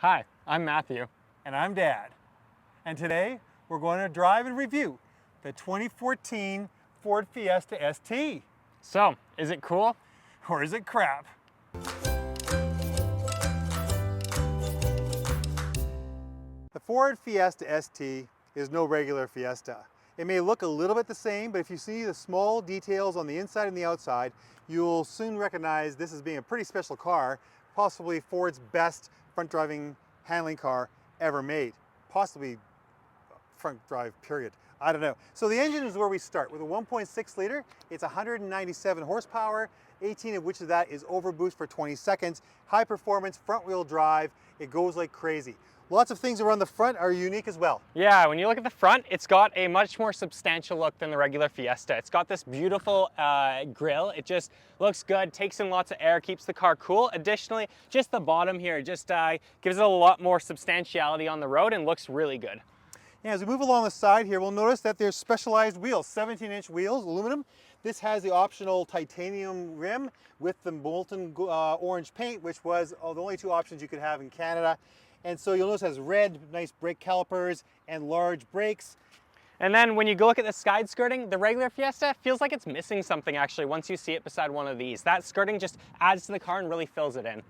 Hi, I'm Matthew. And I'm Dad. And today we're going to drive and review the 2014 Ford Fiesta ST. So, is it cool? Or is it crap? The Ford Fiesta ST is no regular Fiesta. It may look a little bit the same, but if you see the small details on the inside and the outside, you'll soon recognize this as being a pretty special car, possibly Ford's best front driving handling car ever made. Possibly front drive, period. I don't know. So the engine is where we start. With a 1.6 liter, it's 197 horsepower, 18 of which of that is overboost for 20 seconds. High performance, front wheel drive, it goes like crazy. Lots of things around the front are unique as well. Yeah, when you look at the front, it's got a much more substantial look than the regular Fiesta. It's got this beautiful grille. It just looks good, takes in lots of air, keeps the car cool. Additionally, just the bottom here just gives it a lot more substantiality on the road and looks really good. Yeah, as we move along the side here, we'll notice that there's specialized wheels, 17-inch wheels, aluminum. This has the optional titanium rim with the molten orange paint, which was the only two options you could have in Canada. And so you'll notice it has red, nice brake calipers and large brakes. And then when you go look at the side skirting, the regular Fiesta feels like it's missing something actually once you see it beside one of these. That skirting just adds to the car and really fills it in.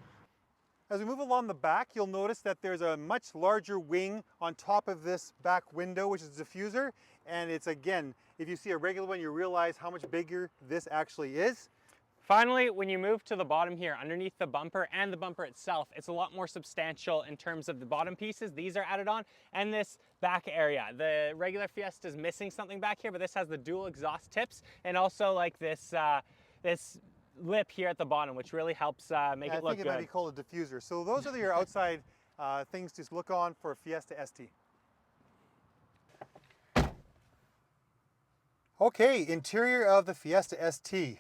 As we move along the back, you'll notice that there's a much larger wing on top of this back window, which is a diffuser. And it's, again, if you see a regular one, you realize how much bigger this actually is. Finally, when you move to the bottom here, underneath the bumper and the bumper itself, it's a lot more substantial in terms of the bottom pieces. These are added on, and this back area. The regular Fiesta is missing something back here, but this has the dual exhaust tips and also like this this lip here at the bottom, which really helps make it look good. I think it might be called a diffuser. So those are your outside things to look on for a Fiesta ST. Okay, interior of the Fiesta ST.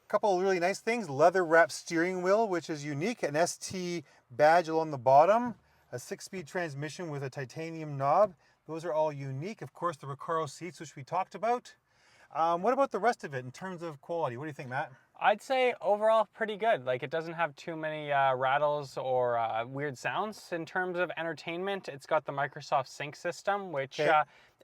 Couple of really nice things, leather wrapped steering wheel, which is unique, an ST badge along the bottom, a 6-speed transmission with a titanium knob. Those are all unique. Of course, the Recaro seats, which we talked about. What about the rest of it in terms of quality? What do you think, Matt? I'd say overall pretty good. Like, it doesn't have too many rattles or weird sounds. In terms of entertainment, it's got the Microsoft Sync system, which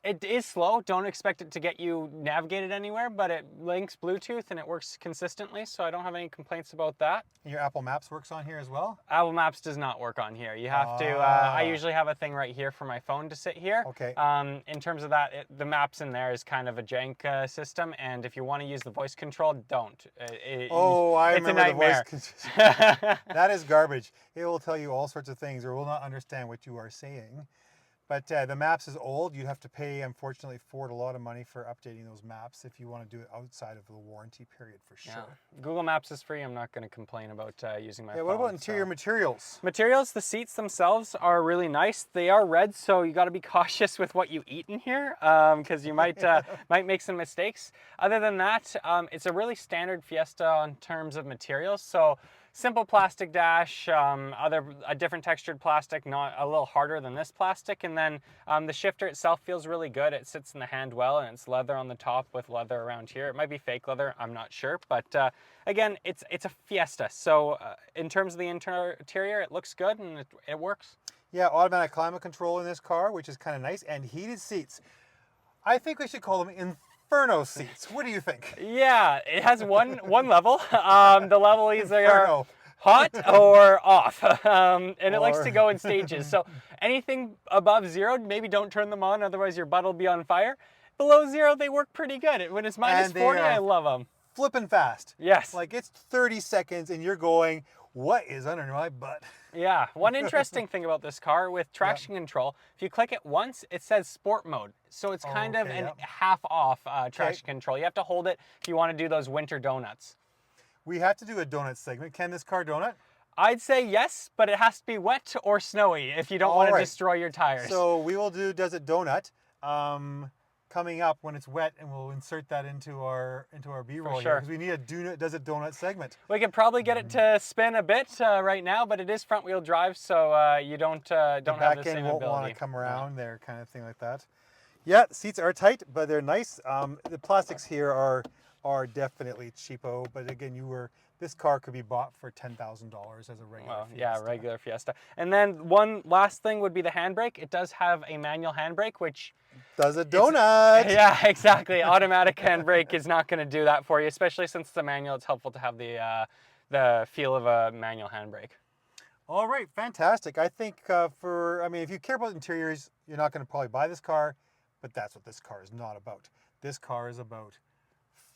it is slow. Don't expect it to get you navigated anywhere, but it links Bluetooth and it works consistently, so I don't have any complaints about that. And your Apple Maps works on here as well? Apple Maps does not work on here. You have to, I usually have a thing right here for my phone to sit here. Okay. In terms of that, the maps in there is kind of a jank system, and if you want to use the voice control, don't. I remember the voice control. That is garbage. It will tell you all sorts of things or will not understand what you are saying. But the maps is old. You have to pay, unfortunately, Ford a lot of money for updating those maps if you want to do it outside of the warranty period, for sure. Yeah. Google Maps is free. I'm not going to complain about using my phone. What about interior materials? Materials, the seats themselves are really nice. They are red, so you got to be cautious with what you eat in here because you might make some mistakes. Other than that, it's a really standard Fiesta in terms of materials. So simple plastic dash, a different textured plastic, not a little harder than this plastic. And then the shifter itself feels really good. It sits in the hand well, and it's leather on the top with leather around here. It might be fake leather, I'm not sure. But again, it's a Fiesta. So in terms of the interior, it looks good and it works. Yeah, automatic climate control in this car, which is kind of nice, and heated seats. I think we should call them Inferno seats. What do you think? Yeah, it has one level. The level is either hot or off, and it likes to go in stages. So anything above 0, maybe don't turn them on, otherwise your butt will be on fire. Below 0, they work pretty good. When it's minus 40, I love them. Flipping fast. Yes. Like it's 30 seconds and you're going, what is under my butt? Yeah, one interesting thing about this car with traction control, if you click it once, it says sport mode. So it's kind of an half off traction control. You have to hold it if you want to do those winter donuts. We have to do a donut segment. Can this car donut? I'd say yes, but it has to be wet or snowy if you don't want to destroy your tires. So we will do Does It Donut coming up when it's wet, and we'll insert that into our B-roll here because we need a Does It Donut segment. We could probably get it to spin a bit right now, but it is front wheel drive, so you don't have the same ability. The back end won't want to come around there, kind of thing like that. Yeah, the seats are tight, but they're nice. The plastics here are definitely cheapo, but again, this car could be bought for $10,000 as a regular Well, Fiesta. yeah, regular Fiesta. And then one last thing would be the handbrake. It does have a manual handbrake, which Does a donut. yeah, exactly. Automatic handbrake is not going to do that for you, especially since it's a manual. It's helpful to have the feel of a manual handbrake. All right, fantastic. I think if you care about interiors, you're not going to probably buy this car, but that's what this car is not about. This car is about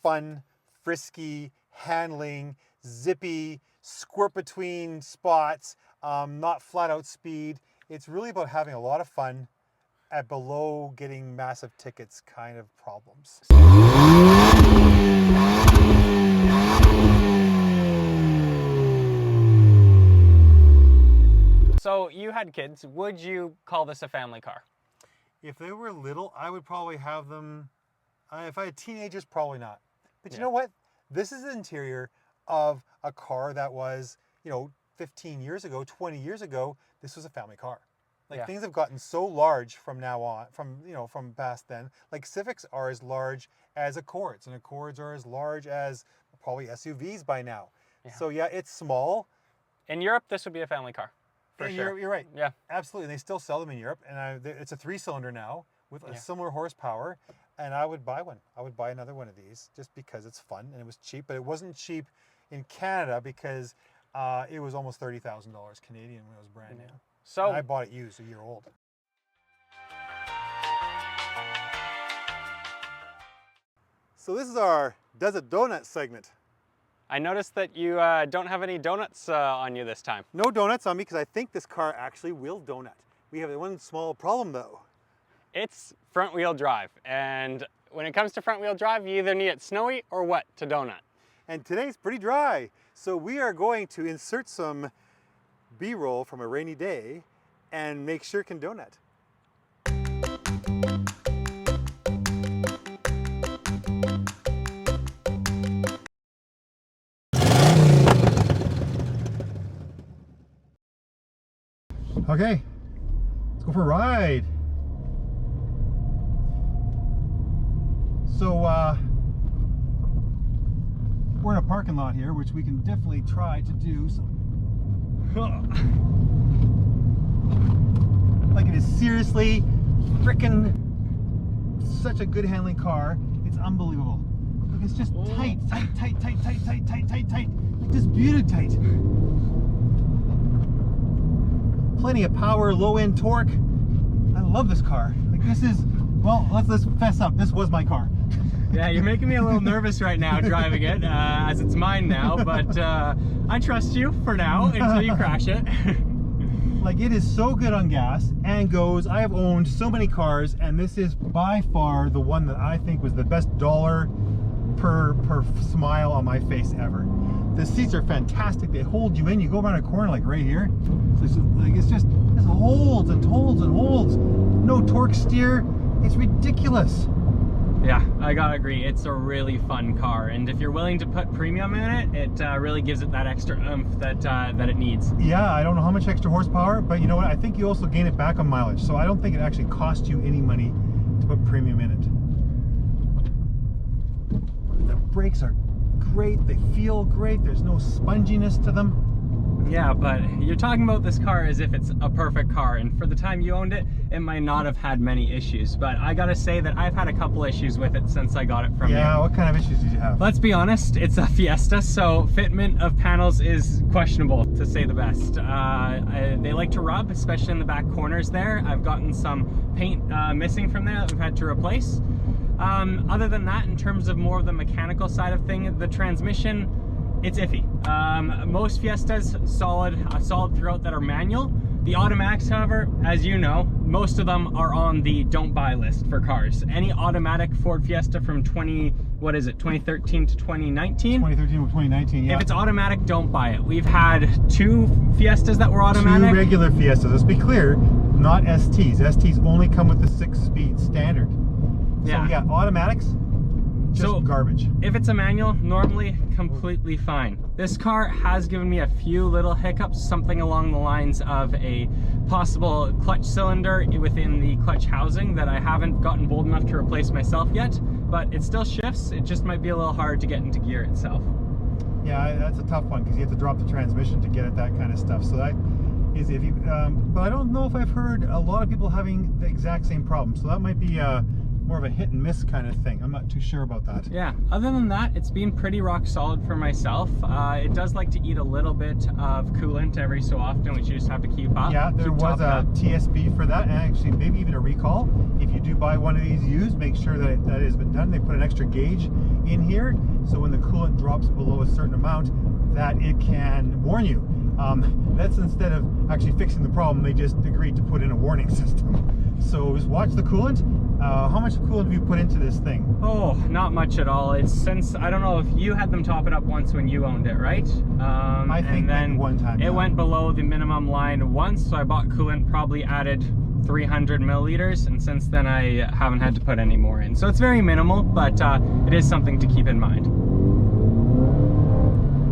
fun, frisky, handling, zippy, squirt between spots, not flat out speed. It's really about having a lot of fun at below getting massive tickets kind of problems. So you had kids. Would you call this a family car? If they were little, I would probably have them. If I had teenagers, probably not. But you Yeah. know what? This is the interior of a car that was, 15 years ago, 20 years ago, this was a family car. Like Yeah. things have gotten so large from now on, from past then. Like Civics are as large as Accords, and Accords are as large as probably SUVs by now. Yeah. So yeah, it's small. In Europe, this would be a family car. For And sure. You're right. Yeah. Absolutely. And they still sell them in Europe. And it's a 3-cylinder now with a Yeah. similar horsepower. And I would buy one. I would buy another one of these just because it's fun and it was cheap. But it wasn't cheap in Canada because it was almost $30,000 Canadian when it was brand new. So And I bought it used, a year old. So this is our Does a Donut segment. I noticed that you don't have any donuts on you this time. No donuts on me because I think this car actually will donut. We have one small problem though. It's front wheel drive. And when it comes to front wheel drive, you either need it snowy or wet to donut. And today's pretty dry. So we are going to insert some B-roll from a rainy day and make sure it can donut. Okay, let's go for a ride. So we're in a parking lot here, which we can definitely try to do some. Like it is seriously frickin' such a good handling car. It's unbelievable. Look, it's just tight. Like just beauty tight. Plenty of power, low end torque. I love this car. Like this is, well, let's fess up. This was my car. Yeah, you're making me a little nervous right now driving it, as it's mine now, but I trust you for now until you crash it. Like it is so good on gas and goes. I have owned so many cars and this is by far the one that I think was the best dollar per smile on my face ever. The seats are fantastic. They hold you in. You go around a corner like right here. So it's just holds and holds and holds. No torque steer. It's ridiculous. Yeah, I gotta agree. It's a really fun car, and if you're willing to put premium in it, it really gives it that extra oomph that it needs. Yeah, I don't know how much extra horsepower, but you know what? I think you also gain it back on mileage. So I don't think it actually costs you any money to put premium in it. The brakes are great. They feel great. There's no sponginess to them. Yeah, but you're talking about this car as if it's a perfect car, and for the time you owned it, it might not have had many issues, but I gotta say that I've had a couple issues with it since I got it from you. Yeah, what kind of issues did you have? Let's be honest, it's a Fiesta, so fitment of panels is questionable, to say the best. They like to rub, especially in the back corners there. I've gotten some paint missing from there that we've had to replace. Other than that, in terms of more of the mechanical side of things, the transmission, it's iffy. Most Fiestas solid throughout that are manual. The automatics, however, as you know, most of them are on the don't buy list for cars. Any automatic Ford Fiesta from 2013 to 2019? 2013 to 2019, yeah. If it's automatic, don't buy it. We've had 2 Fiestas that were automatic. 2 regular Fiestas. Let's be clear, not STs. STs only come with the 6-speed standard. Yeah. So yeah, automatics, just garbage. If it's a manual, normally completely fine. This car has given me a few little hiccups, something along the lines of a possible clutch cylinder within the clutch housing that I haven't gotten bold enough to replace myself yet, but it still shifts. It just might be a little hard to get into gear itself. Yeah, that's a tough one because you have to drop the transmission to get at that kind of stuff. So that is if you, but I don't know if I've heard a lot of people having the exact same problem. So that might be more of a hit and miss kind of thing. I'm not too sure about that. Yeah, other than that, it's been pretty rock solid for myself. It does like to eat a little bit of coolant every so often, which you just have to keep up. Yeah, there was a TSB for that, and actually maybe even a recall. If you do buy one of these used, make sure that that has been done. They put an extra gauge in here, so when the coolant drops below a certain amount, that it can warn you. That's instead of actually fixing the problem, they just agreed to put in a warning system. So just watch the coolant. How much coolant have you put into this thing? Oh, not much at all. It's since, I don't know if you had them top it up once when you owned it, right? I think and then one time. It went below the minimum line once, so I bought coolant, probably added 300 milliliters, and since then I haven't had to put any more in. So it's very minimal, but it is something to keep in mind.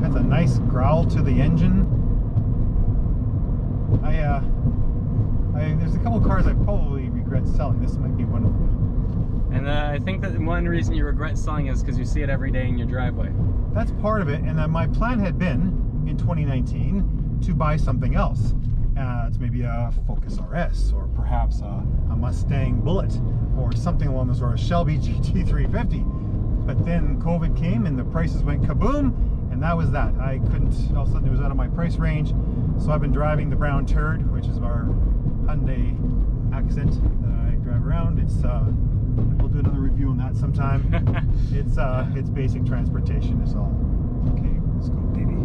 That's a nice growl to the engine. There's a couple cars I probably regret selling. This might be one of them. And I think that one reason you regret selling is because you see it every day in your driveway. That's part of it, and my plan had been in 2019 to buy something else. It's maybe a Focus RS, or perhaps a Mustang Bullet, or something along those lines, Shelby GT350. But then COVID came and the prices went kaboom, and that was that. I couldn't, all of a sudden it was out of my price range. So I've been driving the Brown Turd, which is our Hyundai Accent that I drive around. It's we'll do another review on that sometime. It's basic transportation is all. Okay, let's go, baby.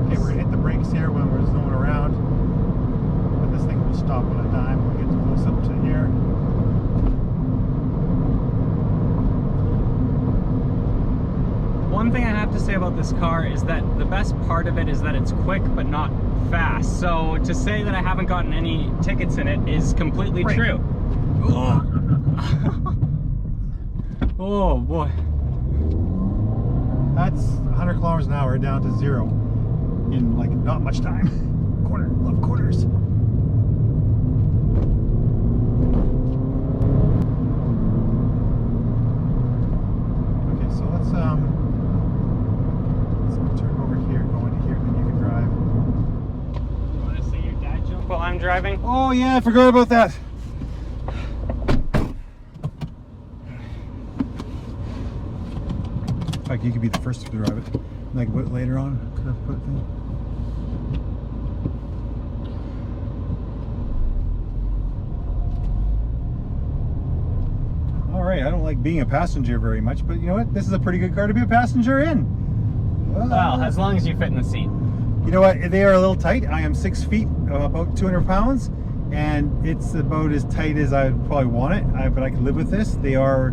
Okay, we're gonna hit the brakes here when there's no one around. But this thing will stop on a dime when we get close up to here. One thing I have to say about this car is that the best part of it is that it's quick but not fast. So to say that I haven't gotten any tickets in it is completely true. Oh boy. That's 100 kilometers an hour down to 0 in like not much time. Corner, love corners. Okay, so let's turn over here, go into here, then you can drive. You want to see your dad joke while I'm driving? Oh yeah, I forgot about that. Like you could be the first to drive it, and I can put it later on. Could I put it in? All right, I don't like being a passenger very much, but you know what? This is a pretty good car to be a passenger in. Well, as long as you fit in the seat. You know what? They are a little tight. I am 6 feet, about 200 pounds, and it's about as tight as I would probably want it, but I can live with this. They are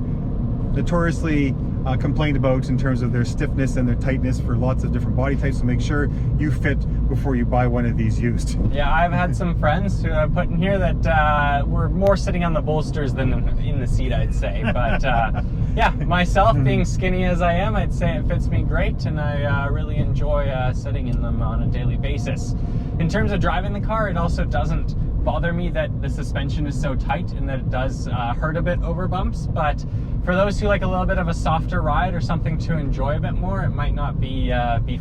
notoriously complained about in terms of their stiffness and their tightness for lots of different body types, so make sure you fit before you buy one of these used. Yeah, I've had some friends who I've put in here that were more sitting on the bolsters than in the seat, I'd say. But yeah, myself being skinny as I am, I'd say it fits me great, and I really enjoy sitting in them on a daily basis. In terms of driving the car, it also doesn't bother me that the suspension is so tight and that it does hurt a bit over bumps, but for those who like a little bit of a softer ride or something to enjoy a bit more, it might not be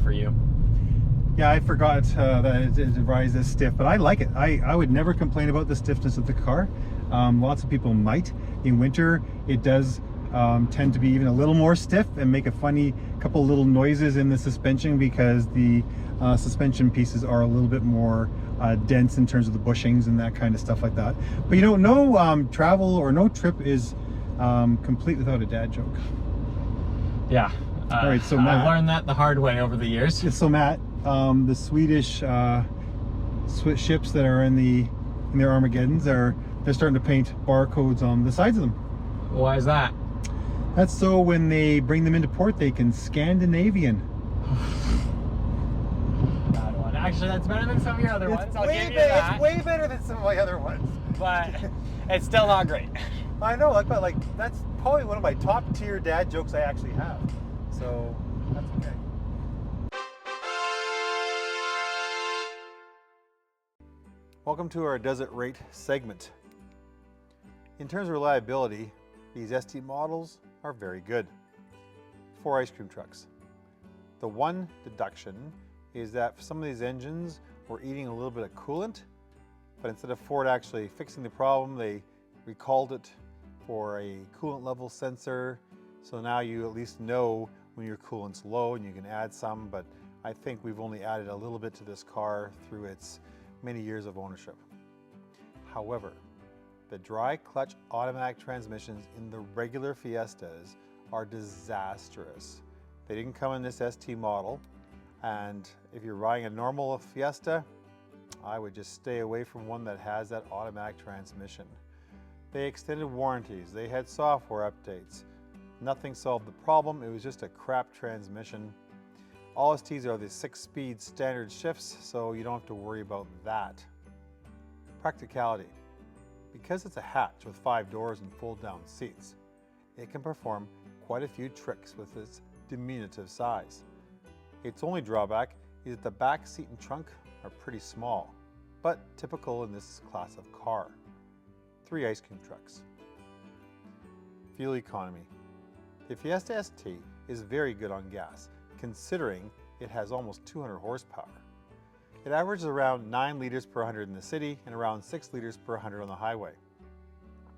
for you. Yeah, I forgot that it rides this stiff, but I like it. I would never complain about the stiffness of the car. Lots of people might. In winter, it does tend to be even a little more stiff and make a funny couple little noises in the suspension because the suspension pieces are a little bit more dense in terms of the bushings and that kind of stuff like that. But you know, no travel or no trip is complete without a dad joke. Yeah. All right, so Matt, I've learned that the hard way over the years. So Matt, the Swedish ships that are in their Armageddons they're starting to paint barcodes on the sides of them. Why is that? That's so when they bring them into port, they can Scandinavian. Bad one. Actually, that's better than some of your other ones. I'll give you that. It's way better than some of my other ones. But it's still not great. I know, but like that's probably one of my top tier dad jokes I actually have. So that's okay. Welcome to our Does It Rate segment. In terms of reliability, these ST models are very good. 4 ice cream trucks. The one deduction is that for some of these engines were eating a little bit of coolant, but instead of Ford actually fixing the problem, they recalled it for a coolant level sensor. So now you at least know when your coolant's low and you can add some, but I think we've only added a little bit to this car through its many years of ownership. However, the dry clutch automatic transmissions in the regular Fiestas are disastrous. They didn't come in this ST model, and if you're riding a normal Fiesta, I would just stay away from one that has that automatic transmission. They extended warranties, they had software updates. Nothing solved the problem, it was just a crap transmission. All STs are the 6-speed standard shifts, so you don't have to worry about that. Practicality. Because it's a hatch with 5 doors and fold-down seats, it can perform quite a few tricks with its diminutive size. Its only drawback is that the back seat and trunk are pretty small, but typical in this class of car. 3 ice cream trucks. Fuel economy. The Fiesta ST is very good on gas, considering it has almost 200 horsepower. It averages around 9 liters per 100 in the city and around 6 liters per 100 on the highway.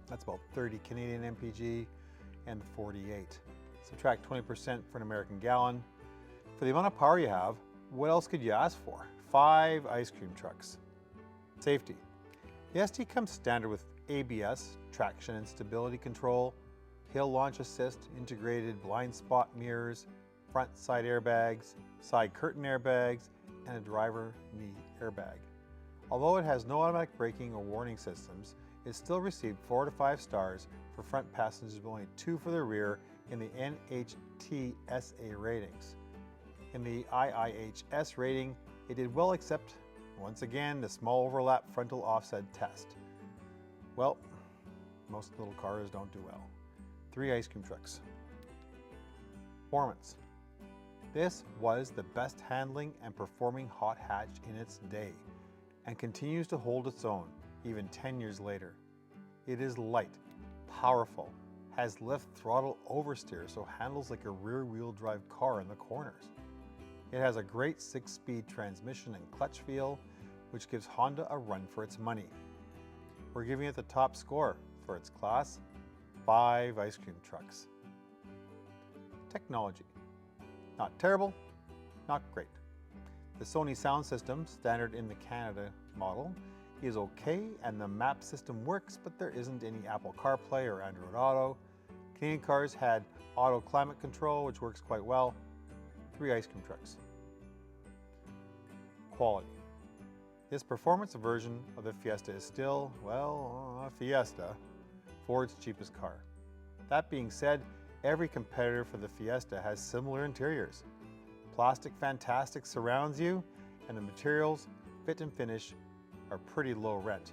That's about 30 Canadian MPG and 48. Subtract 20% for an American gallon. For the amount of power you have, what else could you ask for? 5 ice cream trucks. Safety. The ST comes standard with ABS, traction and stability control, hill launch assist, integrated blind spot mirrors, front side airbags, side curtain airbags, and a driver knee airbag. Although it has no automatic braking or warning systems, it still received 4 to 5 stars for front passengers, but only 2 for the rear in the NHTSA ratings. In the IIHS rating, it did well except, once again, the small overlap frontal offset test. Well, most little cars don't do well. 3 ice cream trucks. Performance. This was the best handling and performing hot hatch in its day, and continues to hold its own even 10 years later. It is light, powerful, has lift throttle oversteer, so handles like a rear-wheel drive car in the corners. It has a great 6-speed transmission and clutch feel, which gives Honda a run for its money. We're giving it the top score for its class, 5 ice cream trucks. Technology. Not terrible, not great. The Sony sound system, standard in the Canada model, is okay, and the map system works, but there isn't any Apple CarPlay or Android Auto. Canadian cars had auto climate control, which works quite well. 3 ice cream trucks. Quality. This performance version of the Fiesta is still, well, a Fiesta, Ford's cheapest car. That being said, every competitor for the Fiesta has similar interiors. Plastic Fantastic surrounds you, and the materials, fit and finish, are pretty low rent.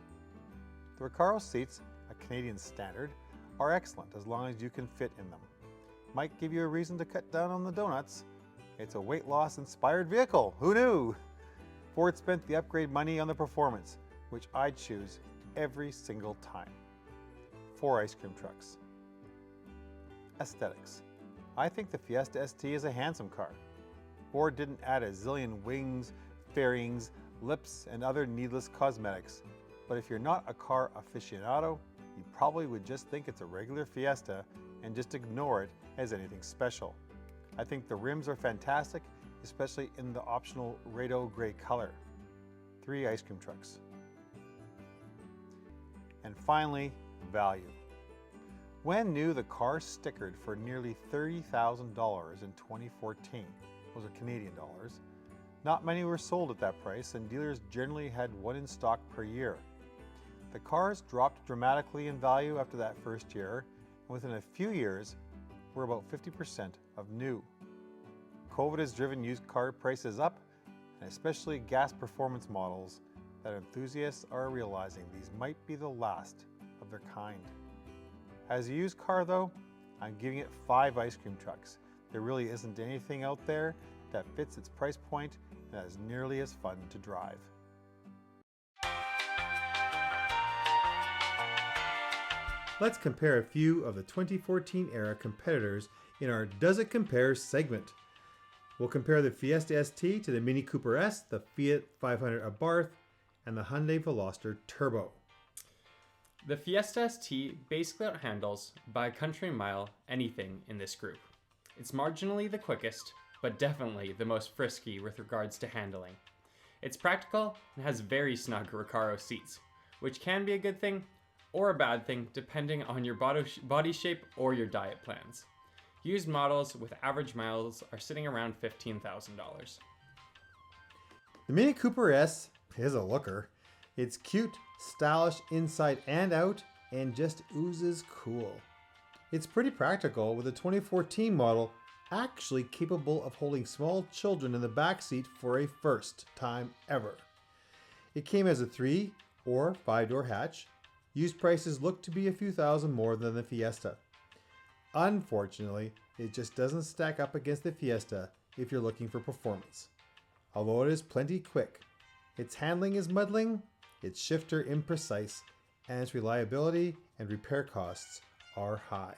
The Recaro seats, a Canadian standard, are excellent as long as you can fit in them. Might give you a reason to cut down on the donuts. It's a weight loss inspired vehicle, who knew? Ford spent the upgrade money on the performance, which I'd choose every single time. 4 ice cream trucks. Aesthetics. I think the Fiesta ST is a handsome car. Ford didn't add a zillion wings, fairings, lips, and other needless cosmetics, but if you're not a car aficionado, you probably would just think it's a regular Fiesta and just ignore it as anything special. I think the rims are fantastic, especially in the optional Rado gray color. 3 ice cream trucks. And finally, value. When new, the car stickered for nearly $30,000 in 2014. Those are Canadian dollars. Not many were sold at that price, and dealers generally had 1 in stock per year. The cars dropped dramatically in value after that first year, and within a few years, were about 50% of new. COVID has driven used car prices up, and especially gas performance models that enthusiasts are realizing these might be the last of their kind. As a used car though, I'm giving it 5 ice cream trucks. There really isn't anything out there that fits its price point and is nearly as fun to drive. Let's compare a few of the 2014 era competitors in our Does It Compare segment. We'll compare the Fiesta ST to the Mini Cooper S, the Fiat 500 Abarth, and the Hyundai Veloster Turbo. The Fiesta ST basically outhandles, by a country mile, anything in this group. It's marginally the quickest, but definitely the most frisky with regards to handling. It's practical and has very snug Recaro seats, which can be a good thing or a bad thing depending on your body shape or your diet plans. Used models with average miles are sitting around $15,000. The Mini Cooper S is a looker. It's cute, stylish inside and out, and just oozes cool. It's pretty practical, with a 2014 model actually capable of holding small children in the back seat for a first time ever. It came as a 3 or 5-door hatch. Used prices look to be a few thousand more than the Fiesta. Unfortunately, it just doesn't stack up against the Fiesta if you're looking for performance. Although it is plenty quick, its handling is muddling, its shifter imprecise, and its reliability and repair costs are high.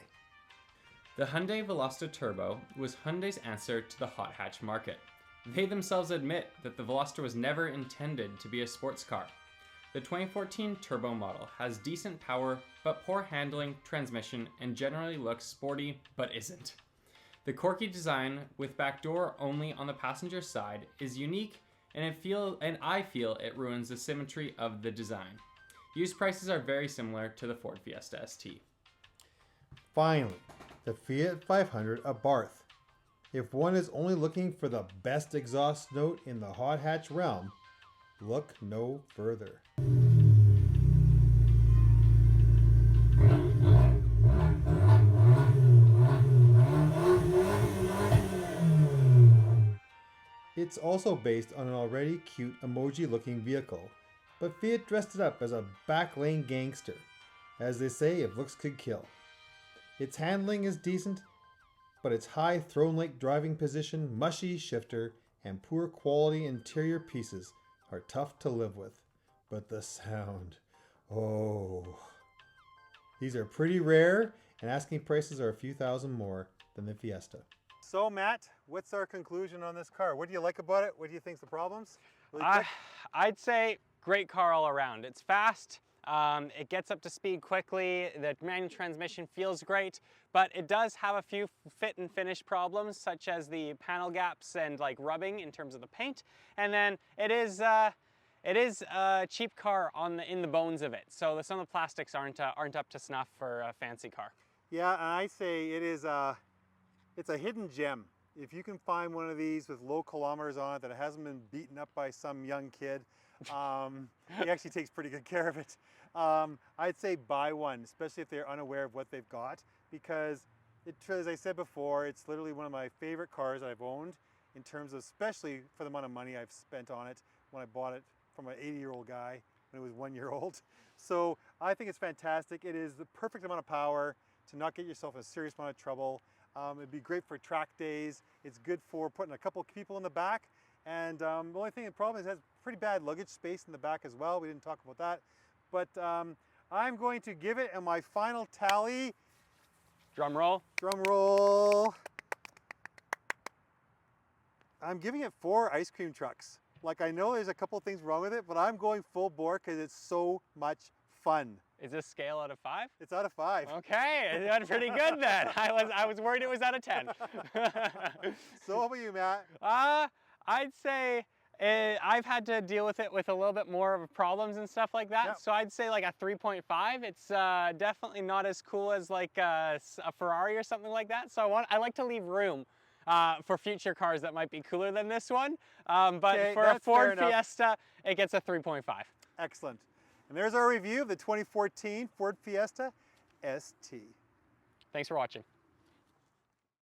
The Hyundai Veloster Turbo was Hyundai's answer to the hot hatch market. They themselves admit that the Veloster was never intended to be a sports car. The 2014 Turbo model has decent power, but poor handling, transmission, and generally looks sporty, but isn't. The quirky design, with back door only on the passenger side, is unique, and I feel it ruins the symmetry of the design. Used prices are very similar to the Ford Fiesta ST. Finally, the Fiat 500 Abarth. If one is only looking for the best exhaust note in the hot hatch realm, look no further. It's also based on an already cute emoji-looking vehicle, but Fiat dressed it up as a back lane gangster. As they say, if looks could kill. Its handling is decent, but its high throne-like driving position, mushy shifter, and poor quality interior pieces are tough to live with. But the sound, oh. These are pretty rare, and asking prices are a few thousand more than the Fiesta. So Matt, what's our conclusion on this car? What do you like about it? What do you think's the problems? Really I'd say great car all around. It's fast, it gets up to speed quickly, the manual transmission feels great, but it does have a few fit and finish problems, such as the panel gaps and like rubbing in terms of the paint. And then it is a cheap car in the bones of it, so some of the plastics aren't up to snuff for a fancy car. Yeah, and I say it's a hidden gem. If you can find one of these with low kilometers on it that hasn't been beaten up by some young kid, he actually takes pretty good care of it. I'd say buy one, especially if they're unaware of what they've got, because as I said before, it's literally one of my favorite cars I've owned in terms of, especially for the amount of money I've spent on it when I bought it from an 80-year-old guy when it was 1 year old. So I think it's fantastic. It is the perfect amount of power to not get yourself in a serious amount of trouble. It'd be great for track days. It's good for putting a couple people in the back. And the only thing, the problem is it has pretty bad luggage space in the back as well. We didn't talk about that. But I'm going to give it, and my final tally. Drum roll. Drum roll. I'm giving it 4 ice cream trucks. Like, I know there's a couple things wrong with it, but I'm going full bore because it's so much fun. Is this scale out of 5? It's out of 5. Okay, that's pretty good then. I was worried it was out of 10. So how about you, Matt? I'd say I've had to deal with it with a little bit more of problems and stuff like that. Yep. So I'd say like a 3.5. It's definitely not as cool as like a Ferrari or something like that. So I like to leave room for future cars that might be cooler than this one. But okay, for a Ford Fiesta, it gets a 3.5. Excellent. And there's our review of the 2014 Ford Fiesta ST. Thanks for watching.